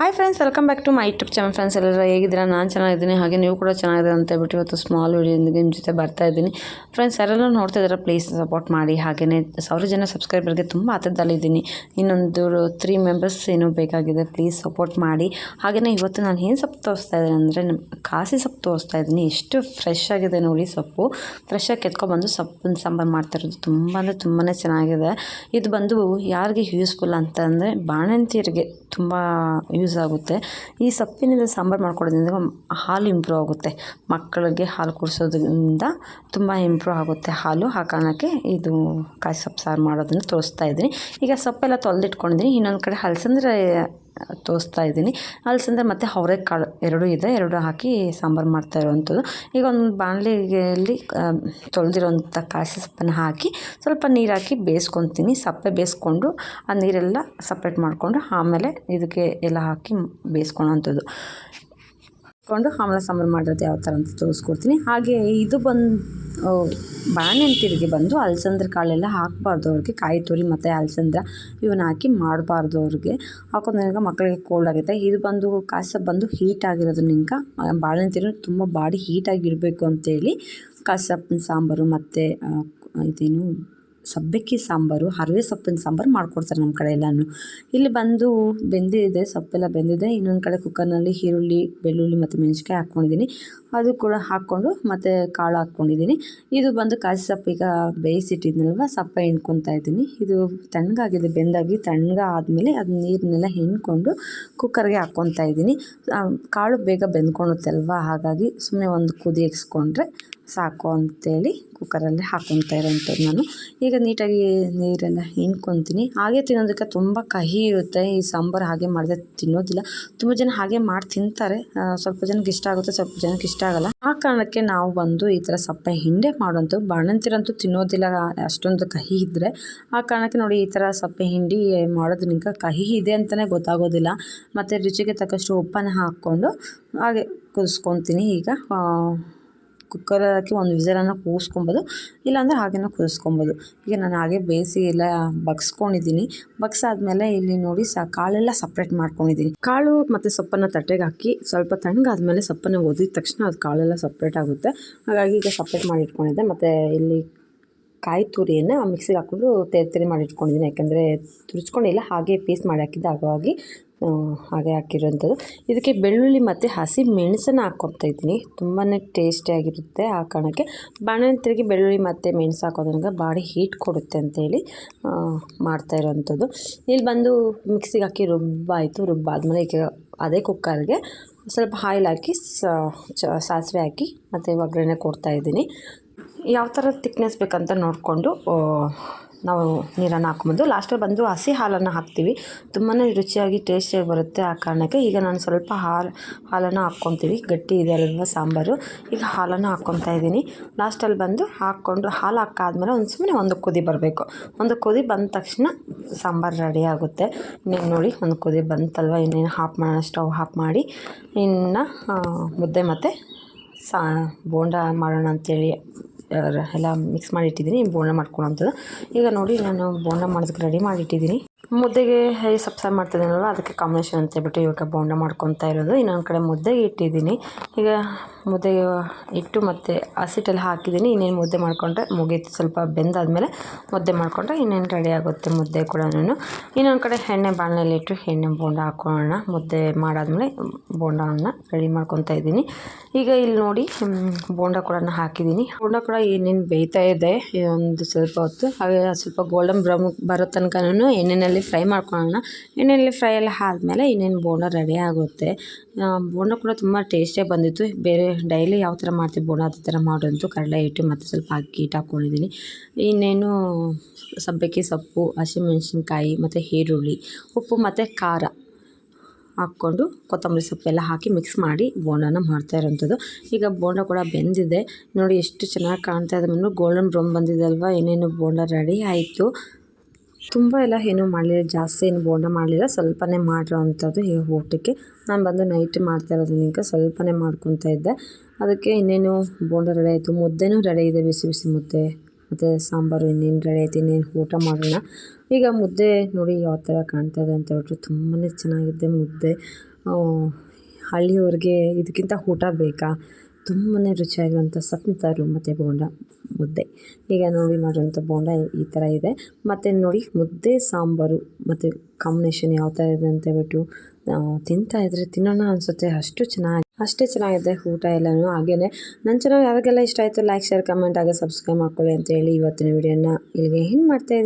Hi friends, welcome back to my YouTube channel. Friends, ಎಲ್ಲರೂ ಹೇಗಿದ್ದೀರಾ? ನಾನು ಚೆನ್ನಾಗಿದ್ದೀನಿ, ಹಾಗೆ ನೀವು ಕೂಡ ಚೆನ್ನಾಗಿದ್ದೀರಾ ಅಂತ ಹೇಳ್ಬಿಟ್ಟು ಇವತ್ತು ಸ್ಮಾಲ್ ವೀಡಿಯೋದೊಂದಿಗೆ ನಿಮ್ಮ ಜೊತೆ ಬರ್ತಾ ಇದ್ದೀನಿ. ಫ್ರೆಂಡ್ಸ್, ಯಾರೆಲ್ಲ ನೋಡ್ತಾ ಇದ್ದಾರೆ ಪ್ಲೀಸ್ ಸಪೋರ್ಟ್ ಮಾಡಿ. ಹಾಗೆಯೇ 1000 ಜನ ಸಬ್ಸ್ಕ್ರೈಬರ್ಗೆ ತುಂಬ ಹತ್ತಿರದಲ್ಲಿದ್ದೀನಿ. ಇನ್ನೊಂದು 3 ಮೆಂಬರ್ಸ್ ಏನೋ ಬೇಕಾಗಿದೆ, ಪ್ಲೀಸ್ ಸಪೋರ್ಟ್ ಮಾಡಿ. ಹಾಗೆಯೇ ಇವತ್ತು ನಾನು ಏನು ಸೊಪ್ಪು ತೋರಿಸ್ತಾ ಇದ್ದೀನಿ ಅಂದರೆ ಕಾಸಿ ಸೊಪ್ಪು ತೋರಿಸ್ತಾ ಇದ್ದೀನಿ. ಎಷ್ಟು ಫ್ರೆಶ್ ಆಗಿದೆ ನೋಡಿ, ಸೊಪ್ಪು ಫ್ರೆಶ್ಶಾಗಿ ಕೆತ್ಕೊಬಂದು ಸೊಪ್ಪಿನ ಸಾಂಬಾರು ಮಾಡ್ತಾಯಿರೋದು ತುಂಬ ಅಂದರೆ ತುಂಬಾ ಚೆನ್ನಾಗಿದೆ. ಇದು ಬಂದು ಯಾರಿಗೆ ಯೂಸ್ಫುಲ್ ಅಂತಂದರೆ ಬಾಣಂತಿಯರಿಗೆ ತುಂಬ ಯೂಸ್ ಆಗುತ್ತೆ. ಈ ಸೊಪ್ಪಿನಿಂದ ಸಾಂಬಾರು ಮಾಡ್ಕೊಡೋದ್ರಿಂದ ಹಾಲು ಇಂಪ್ರೂವ್ ಆಗುತ್ತೆ. ಮಕ್ಕಳಿಗೆ ಹಾಲು ಕುಡಿಸೋದ್ರಿಂದ ತುಂಬ ಇಂಪ್ರೂವ್ ಆಗುತ್ತೆ ಹಾಲು. ಆ ಕಾರಣಕ್ಕೆ ಇದು ಕಾಯಿ ಸೊಪ್ಪು ಸಾರು ಮಾಡೋದನ್ನು ತೋರಿಸ್ತಾ ಇದ್ದೀನಿ. ಈಗ ಸೊಪ್ಪೆಲ್ಲ ತೊಳೆದಿಟ್ಕೊಂಡಿದ್ದೀನಿ. ಇನ್ನೊಂದು ಕಡೆ ಹಲಸಂದ್ರೆ ತೋರಿಸ್ತಾ ಇದ್ದೀನಿ. ಹಲಸಂದ್ರೆ ಮತ್ತು ಅವರೆಕಾಳು ಎರಡೂ ಇದೆ, ಎರಡು ಹಾಕಿ ಸಾಂಬಾರು ಮಾಡ್ತಾ ಇರುವಂಥದ್ದು. ಈಗ ಒಂದು ಬಾಣಲೆಯಲ್ಲಿ ತೊಳೆದಿರೋಂಥ ಕಾಸಿ ಸೊಪ್ಪನ್ನು ಹಾಕಿ ಸ್ವಲ್ಪ ನೀರು ಹಾಕಿ ಬೇಯಿಸ್ಕೊತೀನಿ. ಸಪ್ಪೆ ಬೇಯಿಸ್ಕೊಂಡು ಆ ನೀರೆಲ್ಲ ಸಪ್ರೇಟ್ ಮಾಡಿಕೊಂಡು ಆಮೇಲೆ ಇದಕ್ಕೆ ಎಲ್ಲ ಹಾಕಿ ಬೇಯಿಸ್ಕೊಳ್ಳೋವಂಥದ್ದು. ಆಮೇಲೆ ಸಾಂಬಾರು ಮಾಡೋದು ಯಾವ ಥರ ಅಂತ ತೋರಿಸ್ಕೊಡ್ತೀನಿ. ಹಾಗೆ ಇದು ಬಾಣಂತಿಯರಿಗೆ ಬಂದು ಅಲಸಂದ್ರೆ ಕಾಳೆಲ್ಲ ಹಾಕಬಾರ್ದು. ಅವ್ರಿಗೆ ಕಾಯಿ ತುರಿ ಮತ್ತು ಅಲಸಂದ್ರೆ ಇವನ್ನ ಹಾಕಿ ಮಾಡಬಾರ್ದು. ಅವ್ರಿಗೆ ಹಾಕೋದ್ರಿಂದ ಮಕ್ಕಳಿಗೆ ಕೋಲ್ಡ್ ಆಗುತ್ತೆ. ಇದು ಬಂದು ಕಾಸು ಬಂದು ಹೀಟ್ ಆಗಿರೋದ್ರಿಂದ ಬಾಣಂತಿಯರು ತುಂಬ ಬಾಡಿ ಹೀಟಾಗಿರಬೇಕು ಅಂತೇಳಿ ಕಾಸಪ್ಪಿನ ಸಾಂಬಾರು ಮತ್ತು ಇದೇನು ಸಬ್ಬಕ್ಕಿ ಸಾಂಬಾರು, ಹರವೆ ಸೊಪ್ಪಿನ ಸಾಂಬಾರು ಮಾಡ್ಕೊಡ್ತಾರೆ ನಮ್ಮ ಕಡೆ ಎಲ್ಲನೂ. ಇಲ್ಲಿ ಬಂದು ಬೆಂದಿದೆ, ಸೊಪ್ಪೆಲ್ಲ ಬೆಂದಿದೆ. ಇನ್ನೊಂದು ಕಡೆ ಕುಕ್ಕರ್ನಲ್ಲಿ ಈರುಳ್ಳಿ, ಬೆಳ್ಳುಳ್ಳಿ ಮತ್ತು ಮೆಣಸಿನ್ಕಾಯಿ ಹಾಕ್ಕೊಂಡಿದ್ದೀನಿ. ಅದು ಕೂಡ ಹಾಕ್ಕೊಂಡು ಮತ್ತು ಕಾಳು ಹಾಕ್ಕೊಂಡಿದ್ದೀನಿ. ಇದು ಬಂದು ಕಾಸಿ ಸೊಪ್ಪು ಈಗ ಬೇಯಿಸಿಟ್ಟಿದ್ನಲ್ವ, ಸೊಪ್ಪೆ ಹಿಂಡ್ಕೊತಾ ಇದ್ದೀನಿ. ಇದು ತಣ್ಣಗಾಗಿದೆ, ಬೆಂದಾಗಿ ತಣ್ಣಗಾದ್ಮೇಲೆ ಅದು ನೀರನ್ನೆಲ್ಲ ಹಿಂಡ್ಕೊಂಡು ಕುಕ್ಕರ್ಗೆ ಹಾಕ್ಕೊತಾ ಇದ್ದೀನಿ. ಕಾಳು ಬೇಗ ಬೆಂದ್ಕೊಳುತ್ತೆ ಅಲ್ವಾ, ಹಾಗಾಗಿ ಸುಮ್ಮನೆ ಒಂದು ಕುದಿ ಎಕ್ಸ್ಕೊಂಡ್ರೆ ಸಾಕು ಅಂತೇಳಿ ಕುಕ್ಕರಲ್ಲಿ ಹಾಕ್ಕೊತಾ ಇರೋಂಥದ್ದು ನಾನು. ಈಗ ನೀಟಾಗಿ ನೀರೆಲ್ಲ ಹಿಂಡ್ಕೊತೀನಿ. ಹಾಗೆ ತಿನ್ನೋದಕ್ಕೆ ತುಂಬ ಕಹಿ ಇರುತ್ತೆ ಈ ಸಾಂಬಾರು. ಹಾಗೆ ಮಾಡಿದ್ರೆ ತಿನ್ನೋದಿಲ್ಲ. ತುಂಬ ಜನ ಹಾಗೆ ಮಾಡಿ ತಿಂತಾರೆ. ಸ್ವಲ್ಪ ಜನಕ್ಕೆ ಇಷ್ಟ ಆಗುತ್ತೆ, ಸ್ವಲ್ಪ ಜನಕ್ಕೆ ಇಷ್ಟ ಆಗೋಲ್ಲ. ಆ ಕಾರಣಕ್ಕೆ ನಾವು ಬಂದು ಈ ಥರ ಸಪ್ಪೆ ಹಿಂಡೆ ಮಾಡೋಂಥದ್ದು. ಬಾಣಂತಿರಂತೂ ತಿನ್ನೋದಿಲ್ಲ ಅಷ್ಟೊಂದು ಕಹಿ ಇದ್ದರೆ. ಆ ಕಾರಣಕ್ಕೆ ನೋಡಿ ಈ ಥರ ಸಪ್ಪೆ ಹಿಂಡಿ ಮಾಡೋದ್ರಿಂದ ಕಹಿ ಇದೆ ಅಂತಲೇ ಗೊತ್ತಾಗೋದಿಲ್ಲ. ಮತ್ತು ರುಚಿಗೆ ತಕ್ಕಷ್ಟು ಉಪ್ಪನ್ನು ಹಾಕ್ಕೊಂಡು ಹಾಗೆ ಕುದಿಸ್ಕೊತೀನಿ. ಈಗ ಕುಕ್ಕರ್ ಹಾಕಿ ಒಂದು ವಿಸಲನ್ನು ಕೂಗಿಸ್ಕೊಬೋದು, ಇಲ್ಲಾಂದರೆ ಹಾಗೇನೂ ಕುದಿಸ್ಕೊಬೋದು. ಈಗ ನಾನು ಹಾಗೆ ಬೇಯಿಸಿ ಎಲ್ಲ ಬಗ್ಸ್ಕೊಂಡಿದ್ದೀನಿ. ಬಗ್ಸಾದ್ಮೇಲೆ ಇಲ್ಲಿ ನೋಡಿ ಕಾಳೆಲ್ಲ ಸಪ್ರೇಟ್ ಮಾಡ್ಕೊಂಡಿದ್ದೀನಿ. ಕಾಳು ಮತ್ತು ಸೊಪ್ಪನ್ನು ತಟ್ಟೆಗೆ ಹಾಕಿ ಸ್ವಲ್ಪ ತಣ್ಣಗಾದ್ಮೇಲೆ ಸೊಪ್ಪನ್ನು ಒದಿದ ತಕ್ಷಣ ಅದು ಕಾಳೆಲ್ಲ ಸಪ್ರೇಟ್ ಆಗುತ್ತೆ. ಹಾಗಾಗಿ ಈಗ ಸಪ್ರೇಟ್ ಮಾಡಿ ಇಟ್ಕೊಂಡಿದ್ದೆ. ಮತ್ತು ಇಲ್ಲಿ ಕಾಯಿ ತುರಿಯನ್ನು ಮಿಕ್ಸಿಗೆ ಹಾಕ್ಕೊಂಡು ತೆರಿ ಮಾಡಿ ಇಟ್ಕೊಂಡಿದ್ದೀನಿ. ಯಾಕೆಂದರೆ ತುರಿಸ್ಕೊಂಡಿಲ್ಲ, ಹಾಗೆ ಪೀಸ್ ಮಾಡಿ ಹಾಕಿದ್ದೆ, ಹಾಗಾಗಿ ಹಾಗೆ ಹಾಕಿರೋಂಥದ್ದು. ಇದಕ್ಕೆ ಬೆಳ್ಳುಳ್ಳಿ ಮತ್ತು ಹಸಿ ಮೆಣಸನ್ನು ಹಾಕ್ಕೊತಾ ಇದ್ದೀನಿ. ತುಂಬಾ ಟೇಸ್ಟಿಯಾಗಿರುತ್ತೆ. ಆ ಕಾರಣಕ್ಕೆ ಬಾಣಂತಿಯರಿಗೆ ಬೆಳ್ಳುಳ್ಳಿ ಮತ್ತು ಮೆಣಸು ಹಾಕೋದ್ರಿಂದ ಬಾಡಿ ಹೀಟ್ ಕೊಡುತ್ತೆ ಅಂತೇಳಿ ಮಾಡ್ತಾ ಇರೋವಂಥದ್ದು. ಇಲ್ಲಿ ಬಂದು ಮಿಕ್ಸಿಗೆ ಹಾಕಿ ರುಬ್ಬಾದ್ಮೇಲೆ ಈಗ ಅದೇ ಕುಕ್ಕರ್ಗೆ ಸ್ವಲ್ಪ ಆಯಿಲ್ ಹಾಕಿ ಸಾಸಿವೆ ಹಾಕಿ ಮತ್ತು ಒಗ್ಗರಣೆ ಕೊಡ್ತಾಯಿದ್ದೀನಿ. ಯಾವ ಥರ ತಿಕ್ನೆಸ್ ಬೇಕಂತ ನೋಡಿಕೊಂಡು ನಾವು ನೀರನ್ನು ಹಾಕ್ಬೋದು. ಲಾಸ್ಟಲ್ಲಿ ಬಂದು ಹಸಿ ಹಾಲನ್ನು ಹಾಕ್ತೀವಿ, ತುಂಬಾ ರುಚಿಯಾಗಿ ಟೇಸ್ಟಿಯಾಗಿ ಬರುತ್ತೆ. ಆ ಕಾರಣಕ್ಕೆ ಈಗ ನಾನು ಸ್ವಲ್ಪ ಹಾಲನ್ನು ಹಾಕ್ಕೊತೀವಿ. ಗಟ್ಟಿ ಇದೆ ಅಲ್ವ ಸಾಂಬಾರು, ಈಗ ಹಾಲನ್ನು ಹಾಕ್ಕೊತಾ ಇದ್ದೀನಿ. ಲಾಸ್ಟಲ್ಲಿ ಬಂದು ಹಾಕ್ಕೊಂಡು ಹಾಲು ಹಾಕಾದ್ಮೇಲೆ ಒಂದು ಕುದಿ ಬರಬೇಕು. ಒಂದು ಕುದಿ ಬಂದ ತಕ್ಷಣ ಸಾಂಬಾರು ರೆಡಿ ಆಗುತ್ತೆ. ಇನ್ನೇನು ನೋಡಿ, ಒಂದು ಕುದಿ ಬಂತಲ್ವ, ಇನ್ನೇನು ಆಫ್ ಮಾಡೋಣ, ಸ್ಟವ್ ಆಫ್ ಮಾಡಿ ಇನ್ನು ಮುದ್ದೆ ಮತ್ತು ಬೋಂಡ ಮಾಡೋಣ ಅಂಥೇಳಿ ಎಲ್ಲ ಮಿಕ್ಸ್ ಮಾಡಿ ಇಟ್ಟಿದ್ದೀನಿ. ಬೋಂಡ ಮಾಡ್ಕೊಳ್ಳೋಂಥದ್ದು. ಈಗ ನೋಡಿ, ನಾನು ಬೋಂಡ ಮಾಡೋದಕ್ಕೆ ರೆಡಿ ಮಾಡಿಟ್ಟಿದ್ದೀನಿ. ಮುದ್ದೆಗೆ ಸೊಪ್ಪು ಸಾರು ಮಾಡ್ತಿದ್ದೀನಲ್ವ, ಅದಕ್ಕೆ ಕಾಂಬಿನೇಷನ್ ಅಂತ ಹೇಳ್ಬಿಟ್ಟು ಇವಾಗ ಬೋಂಡ ಮಾಡ್ಕೊತಾ ಇರೋದು. ಇನ್ನೊಂದು ಕಡೆ ಮುದ್ದೆಗೆ ಇಟ್ಟಿದ್ದೀನಿ. ಈಗ ಮುದ್ದೆಗೆ ಇಟ್ಟು ಮತ್ತು ಹಸಿಟ್ಟೆಲ್ಲ ಹಾಕಿದ್ದೀನಿ. ಇನ್ನೇನು ಮುದ್ದೆ ಮಾಡಿಕೊಂಡ್ರೆ ಮುಗೀತು. ಸ್ವಲ್ಪ ಬೆಂದಾದಮೇಲೆ ಮುದ್ದೆ ಮಾಡಿಕೊಂಡ್ರೆ ಇನ್ನೇನು ರೆಡಿ ಆಗುತ್ತೆ ಮುದ್ದೆ ಕೂಡ. ಇನ್ನೊಂದು ಕಡೆ ಬಾಣಲೆಯಲ್ಲಿ ಇಟ್ಟು ಬೋಂಡ ಹಾಕ್ಕೊಳ್ಳೋಣ. ಮುದ್ದೆ ಮಾಡಾದ್ಮೇಲೆ ಬೋಂಡವನ್ನು ರೆಡಿ ಮಾಡ್ಕೊತಾ ಇದ್ದೀನಿ. ಈಗ ಇಲ್ಲಿ ನೋಡಿ, ಬೋಂಡ ಕೂಡ ಹಾಕಿದ್ದೀನಿ. ಬೋಂಡ ಕೂಡ ಏನೇನು ಬೇಯ್ತಾ ಇದೆ ಒಂದು ಸ್ವಲ್ಪ ಹೊತ್ತು. ಹಾಗೆ ಸ್ವಲ್ಪ ಗೋಲ್ಡನ್ ಬ್ರೌನ್ ಬರೋ ತನಕನೂ ಎಣ್ಣೆಯಲ್ಲಿ ಫ್ರೈ ಮಾಡ್ಕೊಳ್ಳೋಣ. ಎಣ್ಣೆಯಲ್ಲಿ ಫ್ರೈ ಎಲ್ಲ ಆದಮೇಲೆ ಇನ್ನೇನು ಬೋಂಡ ರೆಡಿ ಆಗುತ್ತೆ. ಬೋಂಡ ಕೂಡ ತುಂಬ ಟೇಸ್ಟಿಯಾಗಿ ಬಂದಿತ್ತು. ಬೇರೆ ಡೈಲಿ ಯಾವ ಥರ ಮಾಡ್ತೀವಿ ಬೋಂಡ ಅದೇ ಥರ ಮಾಡೋಂತು. ಕಡಲೆ ಹಿಟ್ಟು ಮತ್ತು ಸ್ವಲ್ಪ ಅಕ್ಕಿ ಹಿಟ್ಟು ಹಾಕ್ಕೊಂಡಿದ್ದೀನಿ. ಇನ್ನೇನು ಸಬ್ಬಕ್ಕಿ ಸೊಪ್ಪು, ಹಸಿಮೆಣಸಿನ್ಕಾಯಿ ಮತ್ತು ಈರುಳ್ಳಿ, ಉಪ್ಪು ಮತ್ತು ಖಾರ ಹಾಕ್ಕೊಂಡು ಕೊತ್ತಂಬರಿ ಸೊಪ್ಪೆಲ್ಲ ಹಾಕಿ ಮಿಕ್ಸ್ ಮಾಡಿ ಬೋಂಡನ ಮಾಡ್ತಾ ಇರೋಂಥದ್ದು. ಈಗ ಬೋಂಡ ಕೂಡ ಬೆಂದಿದೆ ನೋಡಿ, ಎಷ್ಟು ಚೆನ್ನಾಗಿ ಕಾಣ್ತಾ ಇದೆ. ಗೋಲ್ಡನ್ ಬ್ರೌನ್ ಬಂದಿದೆ ಅಲ್ವಾ. ಇನ್ನೇನು ಬೋಂಡ ರೆಡಿ ಆಯಿತು. ತುಂಬ ಎಲ್ಲ ಏನೂ ಮಾಡಲಿಲ್ಲ, ಜಾಸ್ತಿ ಏನು ಬೋಂಡ ಮಾಡಲಿಲ್ಲ, ಸ್ವಲ್ಪನೇ ಮಾಡಿರೋ ಅಂಥದ್ದು. ಈಗ ಊಟಕ್ಕೆ ನಾನು ಬಂದು ನೈಟ್ ಮಾಡ್ತಾ ಇರೋದ್ರಿಂದ ಸ್ವಲ್ಪನೇ ಮಾಡ್ಕೊತಾ ಇದ್ದೆ. ಅದಕ್ಕೆ ಇನ್ನೇನು ಬೋಂಡ ರೆಡಿ ಆಯಿತು. ಮುದ್ದೆನೂ ರೆಡಿ ಇದೆ, ಬಿಸಿ ಬಿಸಿ ಮುದ್ದೆ ಮತ್ತು ಸಾಂಬಾರು ಇನ್ನೇನು ರೆಡಿ ಆಯ್ತು, ಇನ್ನೇನು ಊಟ ಮಾಡೋಣ. ಈಗ ಮುದ್ದೆ ನೋಡಿ ಯಾವ ಥರ ಕಾಣ್ತದೆ ಅಂತ ಹೇಳ್ಬಿಟ್ಟು ತುಂಬಾ ಚೆನ್ನಾಗಿದೆ ಮುದ್ದೆ. ಹಳ್ಳಿಯವ್ರಿಗೆ ಇದಕ್ಕಿಂತ ಊಟ ಬೇಕಾ? ತುಂಬಾ ರುಚಿಯಾಗಿರೋಂಥ ಸೊಪ್ಪಿನ ಸಾರು ಮತ್ತು ಬೋಂಡ ಮುದ್ದೆ. ಈಗ ನೋಡಿ ಮಾಡಿರೋಂಥ ಬೋಂಡ ಈ ಥರ ಇದೆ. ಮತ್ತು ನೋಡಿ ಮುದ್ದೆ ಸಾಂಬಾರು ಮತ್ತು ಕಾಂಬಿನೇಷನ್ ಯಾವ ಥರ ಇದೆ ಅಂತ ಹೇಳ್ಬಿಟ್ಟು ತಿಂತಾಯಿದ್ರೆ ತಿನ್ನೋಣ ಅನಿಸುತ್ತೆ, ಅಷ್ಟೇ ಚೆನ್ನಾಗಿದೆ ಊಟ ಎಲ್ಲನೂ. ಹಾಗೆಯೇ ನನ್ನ ಚಾನಲ್ ಯಾರಿಗೆಲ್ಲ ಇಷ್ಟ ಆಯಿತು ಲೈಕ್ ಶೇರ್ ಕಮೆಂಟ್ ಹಾಗೆ ಸಬ್ಸ್ಕ್ರೈಬ್ ಮಾಡ್ಕೊಳ್ಳಿ ಅಂತೇಳಿ ಇವತ್ತಿನ ವಿಡಿಯೋನ ಇಲ್ಲಿಗೆ ಎಂಡ್ ಮಾಡ್ತಾಯಿದ್ದೀನಿ.